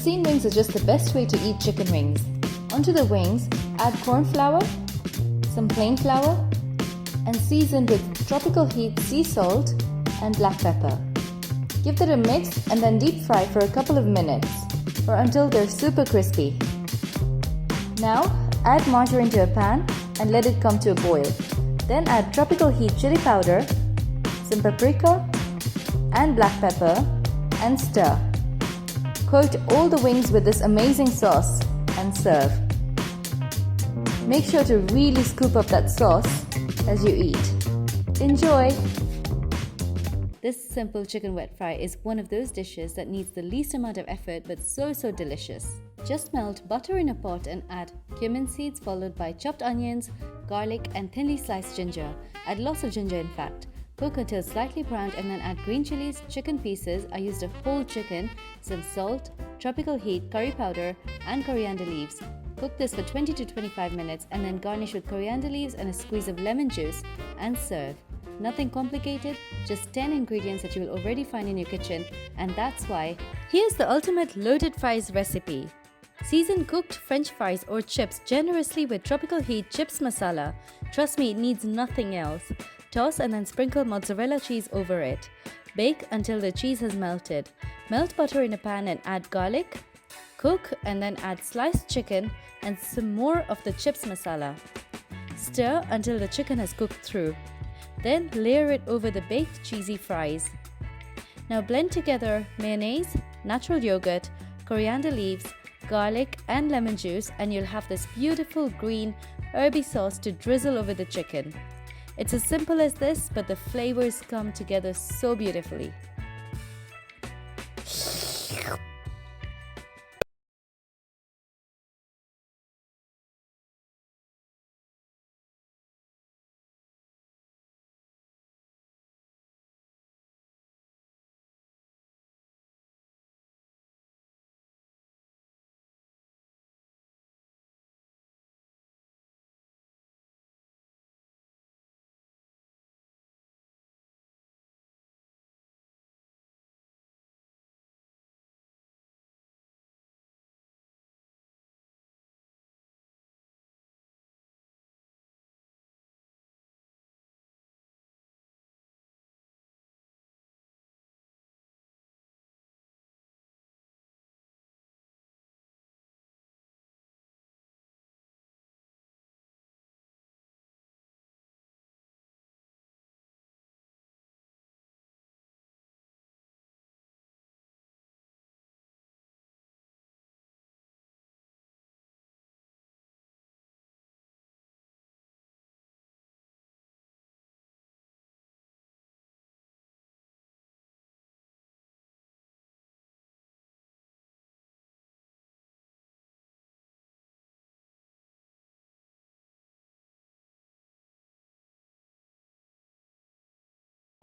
Poussin wings are just the best way to eat chicken wings. Onto the wings, add corn flour, some plain flour, and season with tropical heat sea salt and black pepper. Give that a mix and then deep fry for a couple of minutes or until they're super crispy. Now, add margarine to a pan and let it come to a boil. Then add tropical heat chili powder, some paprika and black pepper and stir. Coat all the wings with this amazing sauce and serve. Make sure to really scoop up that sauce as you eat. Enjoy! This simple chicken wet fry is one of those dishes that needs the least amount of effort but so delicious. Just melt butter in a pot and add cumin seeds followed by chopped onions, garlic and thinly sliced ginger. Add lots of ginger in fact. Cook until slightly browned and then add green chilies, chicken pieces. I used a whole chicken, some salt, tropical heat, curry powder and coriander leaves. Cook this for 20 to 25 minutes and then garnish with coriander leaves and a squeeze of lemon juice and serve. Nothing complicated, just 10 ingredients that you will already find in your kitchen, and that's why. Here's the ultimate loaded fries recipe. Season cooked French fries or chips generously with tropical heat chips masala. Trust me, it needs nothing else. Toss and then sprinkle mozzarella cheese over it. Bake until the cheese has melted. Melt butter in a pan and add garlic. Cook and then add sliced chicken and some more of the chips masala. Stir until the chicken has cooked through. Then layer it over the baked cheesy fries. Now blend together mayonnaise, natural yogurt, coriander leaves, garlic and lemon juice, and you'll have this beautiful green herby sauce to drizzle over the chicken. It's as simple as this, but the flavors come together so beautifully.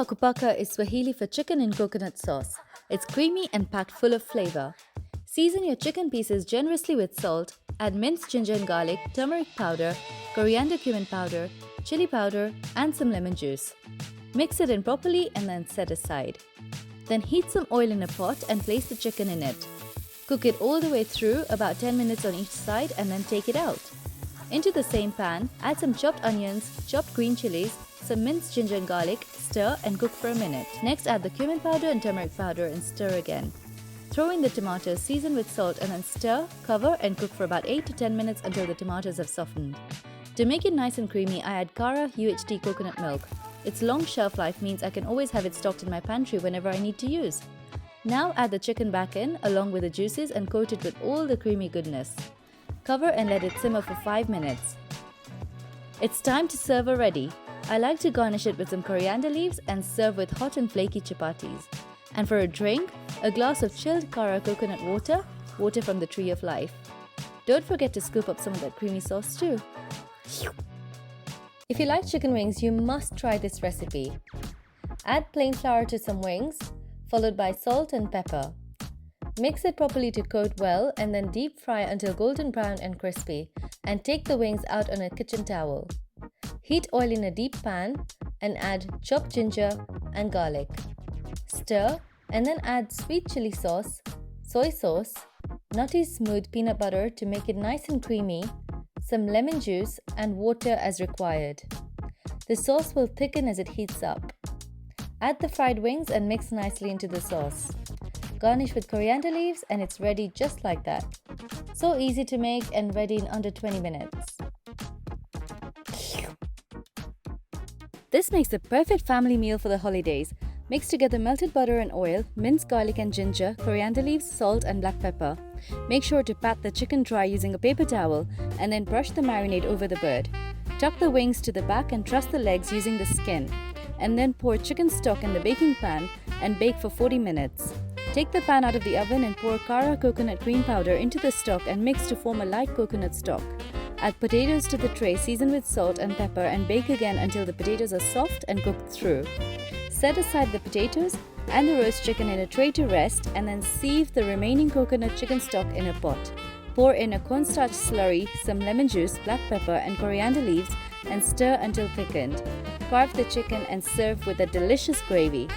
Kupaka is Swahili for chicken in coconut sauce. It's creamy and packed full of flavor. Season your chicken pieces generously with salt, add minced ginger and garlic, turmeric powder, coriander cumin powder, chili powder and some lemon juice. Mix it in properly and then set aside. Then heat some oil in a pot and place the chicken in it. Cook it all the way through, about 10 minutes on each side, and then take it out. Into the same pan, add some chopped onions, chopped green chilies, some minced ginger and garlic, stir and cook for a minute. Next add the cumin powder and turmeric powder and stir again. Throw in the tomatoes, season with salt and then stir, cover and cook for about 8 to 10 minutes until the tomatoes have softened. To make it nice and creamy, I add Kara UHT coconut milk. Its long shelf life means I can always have it stocked in my pantry whenever I need to use. Now add the chicken back in along with the juices and coat it with all the creamy goodness. Cover and let it simmer for 5 minutes. It's time to serve already. I like to garnish it with some coriander leaves and serve with hot and flaky chapatis. And for a drink, a glass of chilled Kara coconut water, water from the tree of life. Don't forget to scoop up some of that creamy sauce too. If you like chicken wings, you must try this recipe. Add plain flour to some wings, followed by salt and pepper. Mix it properly to coat well and then deep fry until golden brown and crispy, and take the wings out on a kitchen towel. Heat oil in a deep pan and add chopped ginger and garlic. Stir and then add sweet chili sauce, soy sauce, nutty smooth peanut butter to make it nice and creamy, some lemon juice and water as required. The sauce will thicken as it heats up. Add the fried wings and mix nicely into the sauce. Garnish with coriander leaves and it's ready just like that. So easy to make and ready in under 20 minutes. This makes the perfect family meal for the holidays. Mix together melted butter and oil, minced garlic and ginger, coriander leaves, salt and black pepper. Make sure to pat the chicken dry using a paper towel and then brush the marinade over the bird. Tuck the wings to the back and truss the legs using the skin. And then pour chicken stock in the baking pan and bake for 40 minutes. Take the pan out of the oven and pour Kara coconut cream powder into the stock and mix to form a light coconut stock. Add potatoes to the tray, season with salt and pepper and bake again until the potatoes are soft and cooked through. Set aside the potatoes and the roast chicken in a tray to rest and then sieve the remaining coconut chicken stock in a pot. Pour in a cornstarch slurry, some lemon juice, black pepper and coriander leaves and stir until thickened. Carve the chicken and serve with a delicious gravy.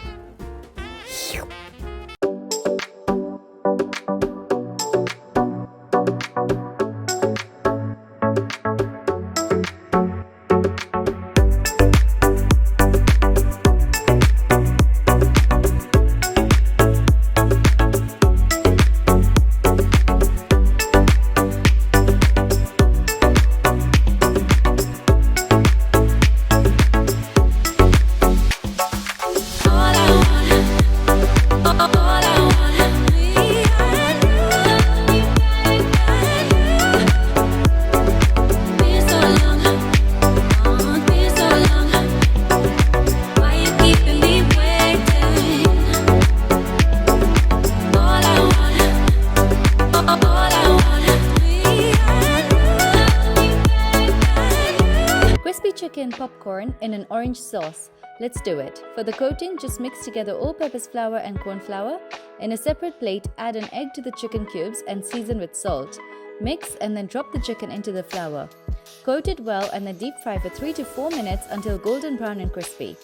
Chicken popcorn in an orange sauce. Let's do it. For the coating, just mix together all-purpose flour and corn flour. In a separate plate, add an egg to the chicken cubes and season with salt. Mix and then drop the chicken into the flour. Coat it well and then deep fry for 3 to 4 minutes until golden brown and crispy.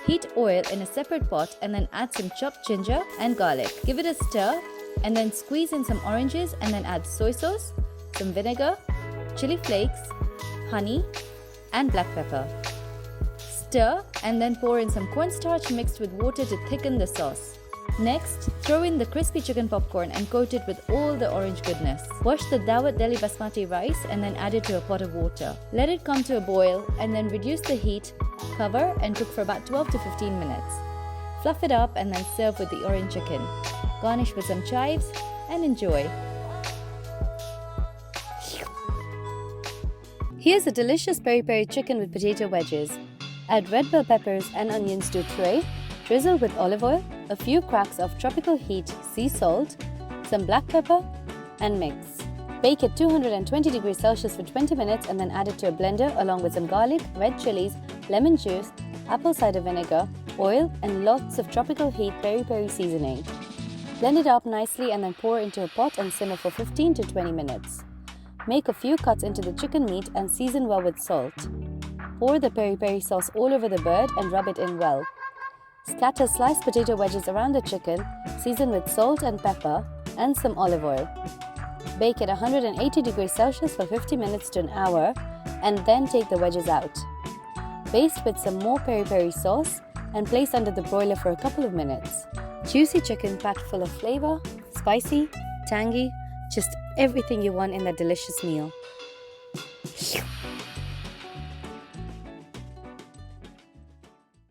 Heat oil in a separate pot and then add some chopped ginger and garlic. Give it a stir and then squeeze in some oranges and then add soy sauce, some vinegar, chili flakes, honey, and black pepper. Stir and then pour in some cornstarch mixed with water to thicken the sauce. Next, throw in the crispy chicken popcorn and coat it with all the orange goodness. Wash the Dawat Delhi basmati rice and then add it to a pot of water. Let it come to a boil and then reduce the heat, cover and cook for about 12 to 15 minutes. Fluff it up and then serve with the orange chicken. Garnish with some chives and enjoy. Here's a delicious peri-peri chicken with potato wedges. Add red bell peppers and onions to a tray, drizzle with olive oil, a few cracks of tropical heat sea salt, some black pepper, and mix. Bake at 220 degrees Celsius for 20 minutes and then add it to a blender along with some garlic, red chilies, lemon juice, apple cider vinegar, oil, and lots of tropical heat peri-peri seasoning. Blend it up nicely and then pour into a pot and simmer for 15 to 20 minutes. Make a few cuts into the chicken meat and season well with salt. Pour the peri-peri sauce all over the bird and rub it in well. Scatter sliced potato wedges around the chicken, season with salt and pepper and some olive oil. Bake at 180 degrees Celsius for 50 minutes to an hour and then take the wedges out. Baste with some more peri-peri sauce and place under the broiler for a couple of minutes. Juicy chicken packed full of flavor, spicy, tangy, just everything you want in that delicious meal.